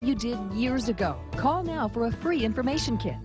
you did years ago. Call now for a free information kit.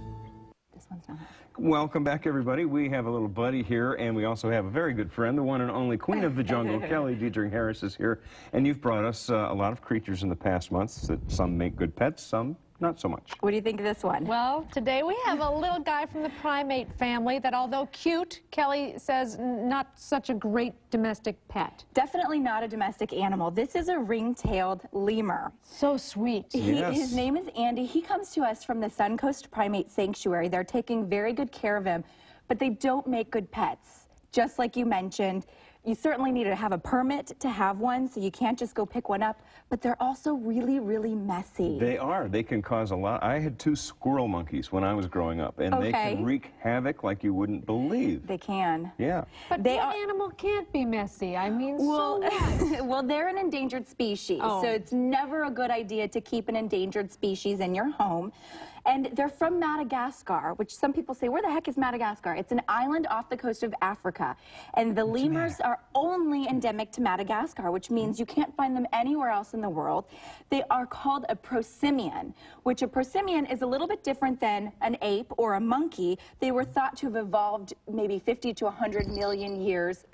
This one's not. Welcome back, everybody. We have a little buddy here, and we also have a very good friend, the one and only queen of the jungle, Kelly Diedring Harris is here. And you've brought us a lot of creatures in the past months that some make good pets, some not so much. What do you think of this one? Well, today we have a little guy from the primate family that, although cute, Kelly says not such a great domestic pet. Definitely not a domestic animal. This is a ring-tailed lemur. So sweet. Yes. His name is Andy. He comes to us from the Suncoast Primate Sanctuary. They're taking very good care of him, but they don't make good pets. Just like you mentioned, you certainly need to have a permit to have one, so you can't just go pick one up, but they're also really, really messy. They are. They can cause a lot. I had 2 squirrel monkeys when I was growing up, and they can wreak havoc like you wouldn't believe. They can. Yeah. But what animal can't be messy? I mean, well, so what? well, they're an endangered species, so it's never a good idea to keep an endangered species in your home. And they're from Madagascar, which some people say, where the heck is Madagascar? It's an island off the coast of Africa. And the lemurs are only endemic to Madagascar, which means you can't find them anywhere else in the world. They are called a prosimian, which a prosimian is a little bit different than an ape or a monkey. They were thought to have evolved maybe 50 to 100 million years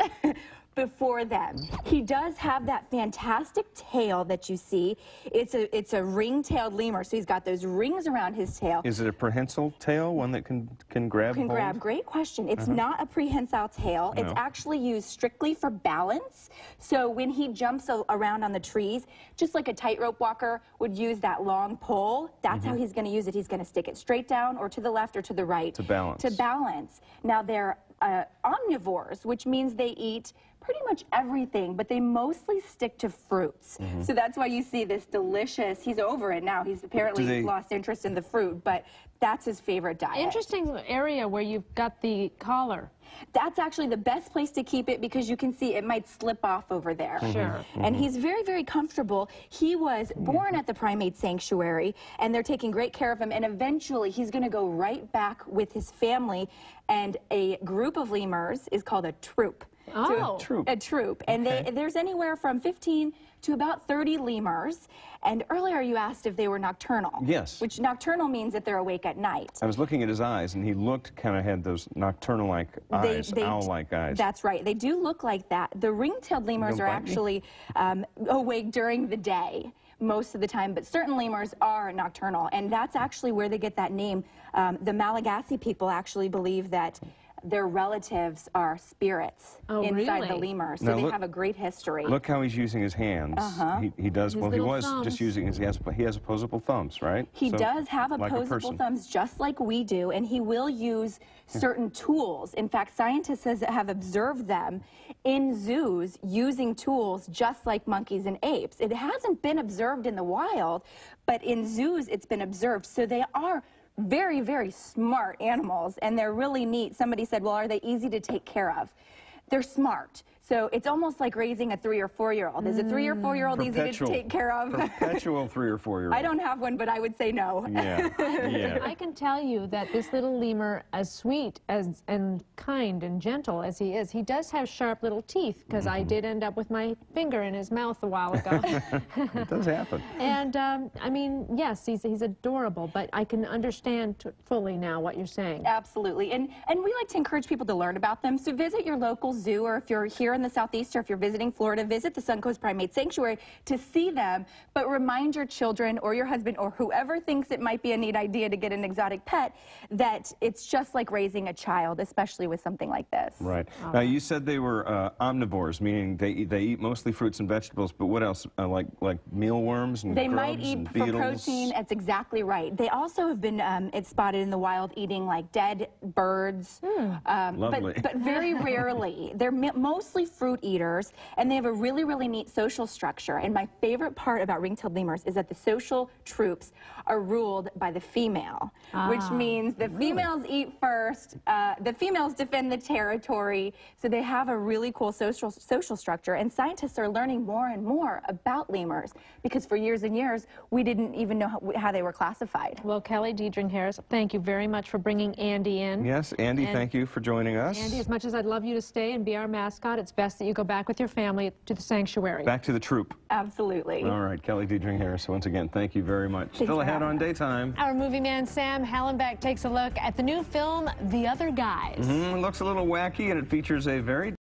before them. He does have that fantastic tail that you see. It's a ring-tailed lemur, so he's got those rings around his tail. Is it a prehensile tail, one that can grab? Can grab. Great question. It's not a prehensile tail. No. It's actually used strictly for balance. So when he jumps around on the trees, just like a tightrope walker would use that long pole, that's how he's going to use it. He's going to stick it straight down or to the left or to the right. To balance. To balance. Now they're omnivores, which means they eat pretty much everything, but they mostly stick to fruits. So that's why you see this delicious, he's over it now, he's apparently lost interest in the fruit, but that's his favorite diet. Interesting area where you've got the collar. That's actually the best place to keep it because you can see it might slip off over there. Sure. And he's very, very comfortable. He was born at the primate sanctuary, and they're taking great care of him, and eventually he's going to go right back with his family, and a group of lemurs is called a troop. Oh. So a troop. And there's anywhere from 15 to about 30 lemurs. And earlier you asked if they were nocturnal. Yes. Which nocturnal means that they're awake at night. I was looking at his eyes, and he looked, kind of had those nocturnal-like eyes, owl-like eyes. That's right. They do look like that. The ring-tailed lemurs are actually awake during the day most of the time, but certain lemurs are nocturnal, and that's actually where they get that name. The Malagasy people actually believe that their relatives are spirits inside the lemur, so they have a great history. Look how he's using his hands. He does, well, he was just using his, he has opposable thumbs, right? He does have opposable thumbs just like we do, and he will use certain tools. In fact, scientists have observed them in zoos using tools just like monkeys and apes. It hasn't been observed in the wild, but in zoos it's been observed, so they are very, very smart animals, and they're really neat. Somebody said, well, are they easy to take care of? They're smart. So it's almost like raising a 3 or 4-year-old. Is a 3 or 4-year-old easy to take care of? Perpetual 3 or 4-year-old. I don't have one, but I would say no. Yeah. I can tell you that this little lemur, as sweet and kind and gentle as he is, he does have sharp little teeth, because I did end up with my finger in his mouth a while ago. It does happen. And I mean, yes, he's adorable, but I can understand fully now what you're saying. Absolutely. And we like to encourage people to learn about them. So visit your local zoo, or if you're here in the Southeast, or if you're visiting Florida, visit the Suncoast Primate Sanctuary to see them. But remind your children or your husband or whoever thinks it might be a neat idea to get an exotic pet that it's just like raising a child, especially with something like this. Right. Now, you said they were omnivores, meaning they eat mostly fruits and vegetables, but what else? Like mealworms and They grubs might eat and for beetles? protein. That's exactly right. They also have been it's spotted in the wild eating like dead birds. Lovely. But very rarely. They're mostly fruit eaters, and they have a really, really neat social structure. And my favorite part about ring-tailed lemurs is that the social troops are ruled by the female, which means the females eat first, the females defend the territory, so they have a really cool social structure. And scientists are learning more and more about lemurs, because for years and years, we didn't even know how they were classified. Well, Kelly Diedring Harris, thank you very much for bringing Andy in. Yes, Andy, thank you for joining us. Andy, as much as I'd love you to stay and be our mascot, it's it's best that you go back with your family to the sanctuary. Back to the troop. Absolutely. All right, Kelly Diedring Harris, once again, thank you very much. Thanks Still for ahead having on us. Daytime. Our movie man Sam Hallenbeck takes a look at the new film, The Other Guys. Looks a little wacky, and it features a very